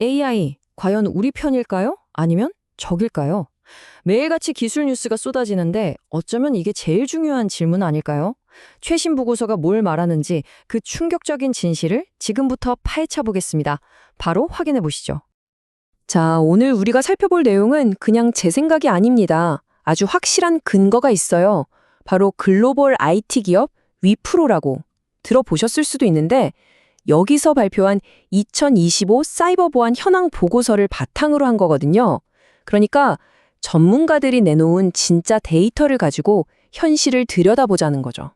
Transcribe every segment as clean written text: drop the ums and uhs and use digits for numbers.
AI, 과연 우리 편일까요? 아니면 적일까요? 매일같이 기술 뉴스가 쏟아지는데 어쩌면 이게 제일 중요한 질문 아닐까요? 최신 보고서가 뭘 말하는지 그 충격적인 진실을 지금부터 파헤쳐 보겠습니다. 바로 확인해 보시죠. 자, 오늘 우리가 살펴볼 내용은 그냥 제 생각이 아닙니다. 아주 확실한 근거가 있어요. 바로 글로벌 IT 기업 위프로라고 들어보셨을 수도 있는데 여기서 발표한 2025 사이버 보안 현황 보고서를 바탕으로 한 거거든요. 그러니까 전문가들이 내놓은 진짜 데이터를 가지고 현실을 들여다보자는 거죠.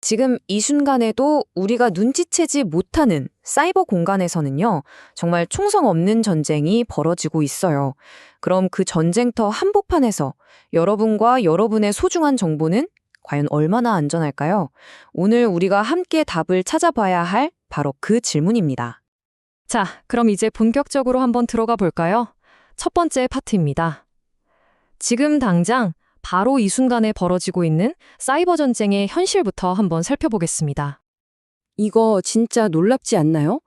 지금 이 순간에도 우리가 눈치채지 못하는 사이버 공간에서는요, 정말 총성 없는 전쟁이 벌어지고 있어요. 그럼 그 전쟁터 한복판에서 여러분과 여러분의 소중한 정보는 과연 얼마나 안전할까요? 오늘 우리가 함께 답을 찾아봐야 할 바로 그 질문입니다. 자, 그럼 이제 본격적으로 한번 들어가 볼까요? 첫 번째 파트입니다. 지금 당장 바로 이 순간에 벌어지고 있는 사이버 전쟁의 현실부터 한번 살펴보겠습니다. 이거 진짜 놀랍지 않나요?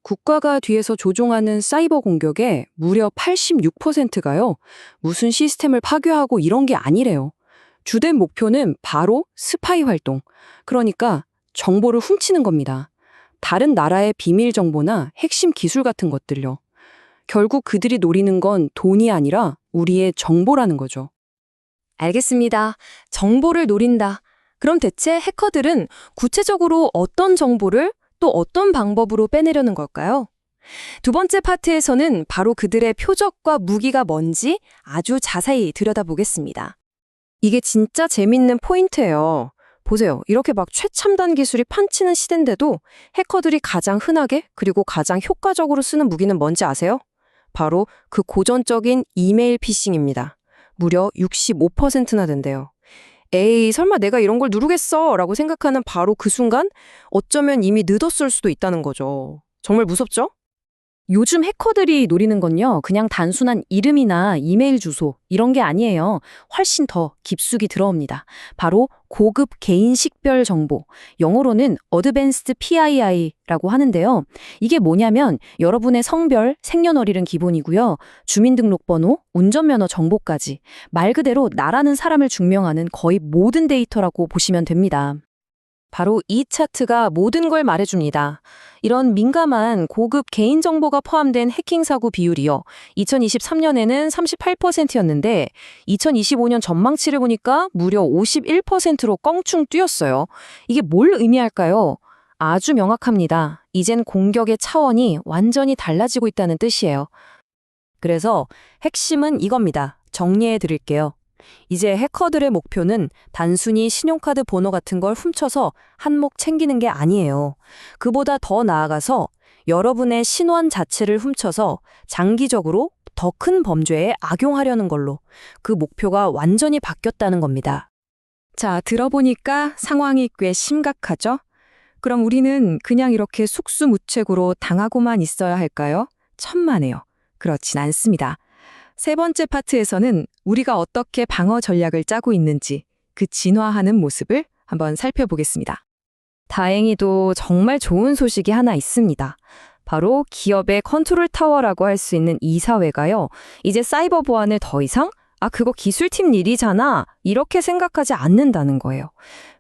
국가가 뒤에서 조종하는 사이버 공격의 무려 86%가요. 무슨 시스템을 파괴하고 이런 게 아니래요. 주된 목표는 바로 스파이 활동, 그러니까 정보를 훔치는 겁니다. 다른 나라의 비밀 정보나 핵심 기술 같은 것들요. 결국 그들이 노리는 건 돈이 아니라 우리의 정보라는 거죠. 알겠습니다. 정보를 노린다. 그럼 대체 해커들은 구체적으로 어떤 정보를 또 어떤 방법으로 빼내려는 걸까요? 두 번째 파트에서는 바로 그들의 표적과 무기가 뭔지 아주 자세히 들여다보겠습니다. 이게 진짜 재밌는 포인트예요. 보세요. 이렇게 막 최첨단 기술이 판치는 시대인데도 해커들이 가장 흔하게 그리고 가장 효과적으로 쓰는 무기는 뭔지 아세요? 바로 그 고전적인 이메일 피싱입니다. 무려 65%나 된대요. 에이, 설마 내가 이런 걸 누르겠어? 라고 생각하는 바로 그 순간 어쩌면 이미 늦었을 수도 있다는 거죠. 정말 무섭죠? 요즘 해커들이 노리는 건요, 그냥 단순한 이름이나 이메일 주소 이런 게 아니에요. 훨씬 더 깊숙이 들어옵니다. 바로 고급 개인 식별 정보, 영어로는 Advanced PII라고 하는데요. 이게 뭐냐면 여러분의 성별, 생년월일은 기본이고요. 주민등록번호, 운전면허 정보까지 말 그대로 나라는 사람을 증명하는 거의 모든 데이터라고 보시면 됩니다. 바로 이 차트가 모든 걸 말해줍니다. 이런 민감한 고급 개인정보가 포함된 해킹 사고 비율이요. 2023년에는 38%였는데 2025년 전망치를 보니까 무려 51%로 껑충 뛰었어요. 이게 뭘 의미할까요? 아주 명확합니다. 이젠 공격의 차원이 완전히 달라지고 있다는 뜻이에요. 그래서 핵심은 이겁니다. 정리해 드릴게요. 이제 해커들의 목표는 단순히 신용카드 번호 같은 걸 훔쳐서 한몫 챙기는 게 아니에요. 그보다 더 나아가서 여러분의 신원 자체를 훔쳐서 장기적으로 더 큰 범죄에 악용하려는 걸로 그 목표가 완전히 바뀌었다는 겁니다. 자, 들어보니까 상황이 꽤 심각하죠? 그럼 우리는 그냥 이렇게 속수무책으로 당하고만 있어야 할까요? 천만에요. 그렇진 않습니다. 세 번째 파트에서는 우리가 어떻게 방어 전략을 짜고 있는지 그 진화하는 모습을 한번 살펴보겠습니다. 다행히도 정말 좋은 소식이 하나 있습니다. 바로 기업의 컨트롤 타워라고 할 수 있는 이 사회가요. 이제 사이버 보안을 더 이상 그거 기술팀 일이잖아 이렇게 생각하지 않는다는 거예요.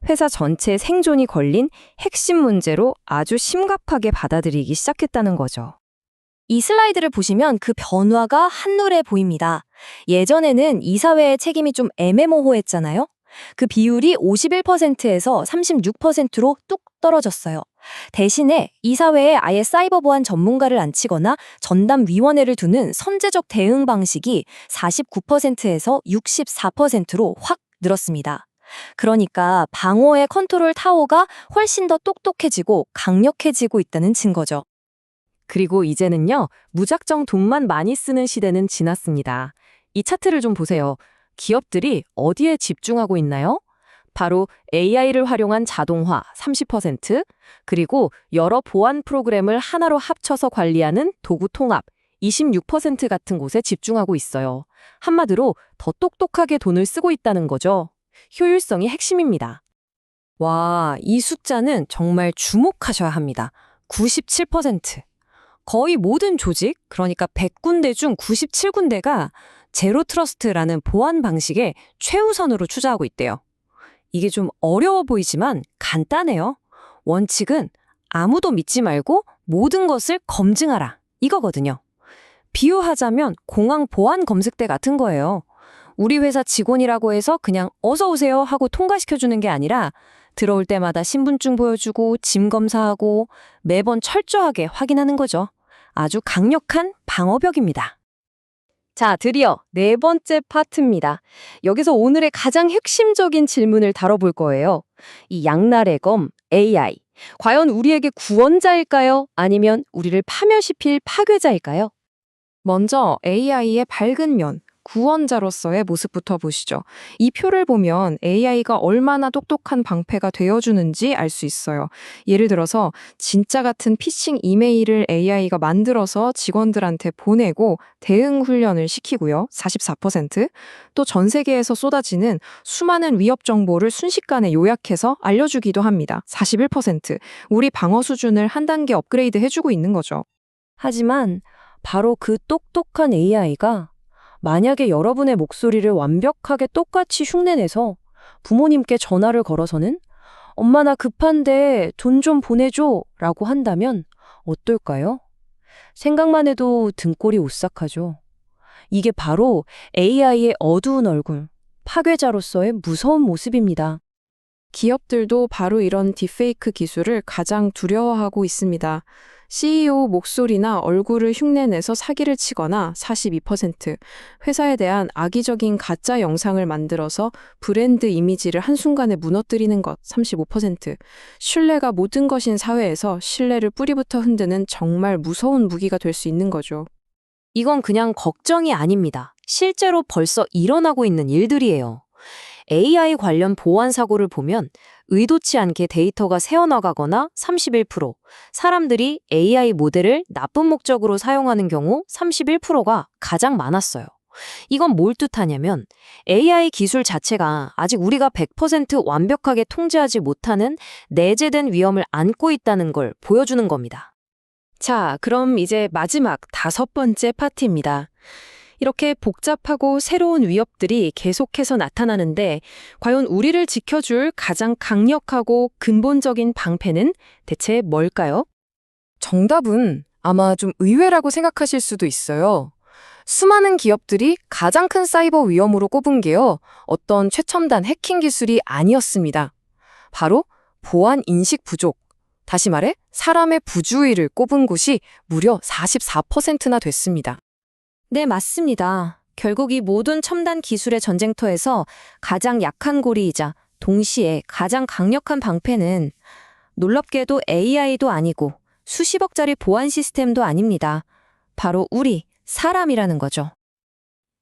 회사 전체의 생존이 걸린 핵심 문제로 아주 심각하게 받아들이기 시작했다는 거죠. 이 슬라이드를 보시면 그 변화가 한눈에 보입니다. 예전에는 이사회의 책임이 좀 애매모호했잖아요. 그 비율이 51%에서 36%로 뚝 떨어졌어요. 대신에 이사회에 아예 사이버 보안 전문가를 앉히거나 전담위원회를 두는 선제적 대응 방식이 49%에서 64%로 확 늘었습니다. 그러니까 방어의 컨트롤 타워가 훨씬 더 똑똑해지고 강력해지고 있다는 증거죠. 그리고 이제는요, 무작정 돈만 많이 쓰는 시대는 지났습니다. 이 차트를 좀 보세요. 기업들이 어디에 집중하고 있나요? 바로 AI를 활용한 자동화 30%, 그리고 여러 보안 프로그램을 하나로 합쳐서 관리하는 도구 통합 26% 같은 곳에 집중하고 있어요. 한마디로 더 똑똑하게 돈을 쓰고 있다는 거죠. 효율성이 핵심입니다. 와, 이 숫자는 정말 주목하셔야 합니다. 97%. 거의 모든 조직, 그러니까 100군데 중 97군데가 제로 트러스트라는 보안 방식에 최우선으로 투자하고 있대요. 이게 좀 어려워 보이지만 간단해요. 원칙은 아무도 믿지 말고 모든 것을 검증하라. 이거거든요. 비유하자면 공항 보안 검색대 같은 거예요. 우리 회사 직원이라고 해서 그냥 어서 오세요 하고 통과시켜주는 게 아니라 들어올 때마다 신분증 보여주고 짐 검사하고 매번 철저하게 확인하는 거죠. 아주 강력한 방어벽입니다. 자, 드디어 네 번째 파트입니다. 여기서 오늘의 가장 핵심적인 질문을 다뤄볼 거예요. 이 양날의 검, AI. 과연 우리에게 구원자일까요? 아니면 우리를 파멸시킬 파괴자일까요? 먼저 AI의 밝은 면, 구원자로서의 모습부터 보시죠. 이 표를 보면 AI가 얼마나 똑똑한 방패가 되어주는지 알 수 있어요. 예를 들어서 진짜 같은 피싱 이메일을 AI가 만들어서 직원들한테 보내고 대응 훈련을 시키고요. 44%. 또 전 세계에서 쏟아지는 수많은 위협 정보를 순식간에 요약해서 알려주기도 합니다. 41%. 우리 방어 수준을 한 단계 업그레이드 해주고 있는 거죠. 하지만 바로 그 똑똑한 AI가 만약에 여러분의 목소리를 완벽하게 똑같이 흉내내서 부모님께 전화를 걸어서는 엄마 나 급한데 돈 좀 보내줘 라고 한다면 어떨까요? 생각만 해도 등골이 오싹하죠. 이게 바로 AI의 어두운 얼굴, 파괴자로서의 무서운 모습입니다. 기업들도 바로 이런 딥페이크 기술을 가장 두려워하고 있습니다. CEO 목소리나 얼굴을 흉내내서 사기를 치거나 42%, 회사에 대한 악의적인 가짜 영상을 만들어서 브랜드 이미지를 한순간에 무너뜨리는 것 35%, 신뢰가 모든 것인 사회에서 신뢰를 뿌리부터 흔드는 정말 무서운 무기가 될 수 있는 거죠. 이건 그냥 걱정이 아닙니다. 실제로 벌써 일어나고 있는 일들이에요. AI 관련 보안 사고를 보면 의도치 않게 데이터가 새어나가거나 31%, 사람들이 AI 모델을 나쁜 목적으로 사용하는 경우 31%가 가장 많았어요. 이건 뭘 뜻하냐면 AI 기술 자체가 아직 우리가 100% 완벽하게 통제하지 못하는 내재된 위험을 안고 있다는 걸 보여주는 겁니다. 자, 그럼 이제 마지막 5번째 파트입니다. 이렇게 복잡하고 새로운 위협들이 계속해서 나타나는데 과연 우리를 지켜줄 가장 강력하고 근본적인 방패는 대체 뭘까요? 정답은 아마 좀 의외라고 생각하실 수도 있어요. 수많은 기업들이 가장 큰 사이버 위험으로 꼽은 게요. 어떤 최첨단 해킹 기술이 아니었습니다. 바로 보안 인식 부족, 다시 말해 사람의 부주의를 꼽은 곳이 무려 44%나 됐습니다. 네, 맞습니다. 결국 이 모든 첨단 기술의 전쟁터에서 가장 약한 고리이자 동시에 가장 강력한 방패는 놀랍게도 AI도 아니고 수십억짜리 보안 시스템도 아닙니다. 바로 우리, 사람이라는 거죠.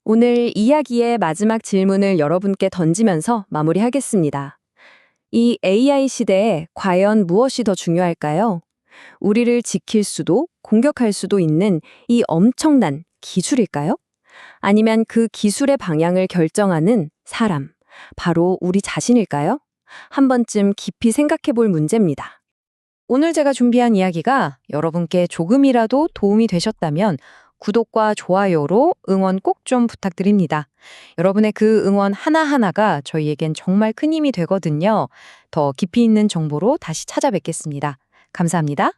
오늘 이야기의 마지막 질문을 여러분께 던지면서 마무리하겠습니다. 이 AI 시대에 과연 무엇이 더 중요할까요? 우리를 지킬 수도 공격할 수도 있는 이 엄청난 기술일까요? 아니면 그 기술의 방향을 결정하는 사람, 바로 우리 자신일까요? 한 번쯤 깊이 생각해 볼 문제입니다. 오늘 제가 준비한 이야기가 여러분께 조금이라도 도움이 되셨다면 구독과 좋아요로 응원 꼭 좀 부탁드립니다. 여러분의 그 응원 하나하나가 저희에겐 정말 큰 힘이 되거든요. 더 깊이 있는 정보로 다시 찾아뵙겠습니다. 감사합니다.